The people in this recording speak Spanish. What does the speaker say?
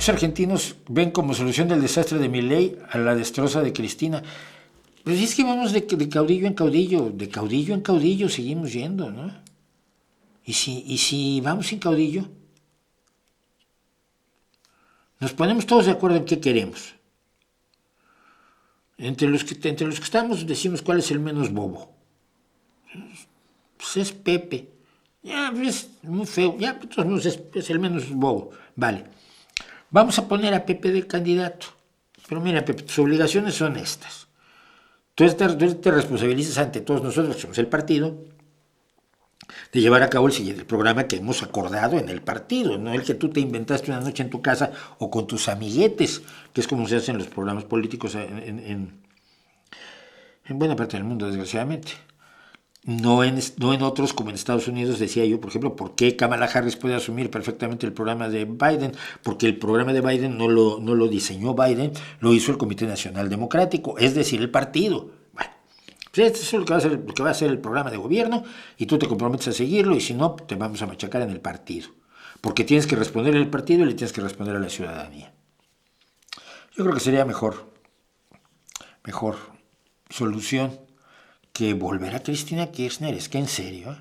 muchos argentinos ven como solución del desastre de Milei a la destroza de Cristina. Pues es que vamos de caudillo en caudillo, de caudillo en caudillo seguimos yendo, ¿no? Y si vamos sin caudillo, nos ponemos todos de acuerdo en qué queremos. Entre los que estamos decimos cuál es el menos bobo. Pues es Pepe. Ya, es muy feo. Ya, pues es el menos bobo. Vale. Vamos a poner a Pepe de candidato. Pero mira, Pepe, tus obligaciones son estas. Tú te responsabilizas ante todos nosotros, que somos el partido, de llevar a cabo el programa que hemos acordado en el partido, no el que tú te inventaste una noche en tu casa o con tus amiguetes, que es como se hacen los programas políticos en buena parte del mundo, desgraciadamente. No en otros, como en Estados Unidos, decía yo, por ejemplo, ¿por qué Kamala Harris puede asumir perfectamente el programa de Biden? Porque el programa de Biden no lo diseñó Biden, lo hizo el Comité Nacional Democrático, es decir, el partido. Bueno, pues esto es lo que va a hacer el programa de gobierno y tú te comprometes a seguirlo y si no, te vamos a machacar en el partido. Porque tienes que responder al partido y le tienes que responder a la ciudadanía. Yo creo que sería mejor solución que volver a Cristina Kirchner. Es que en serio, ¿eh?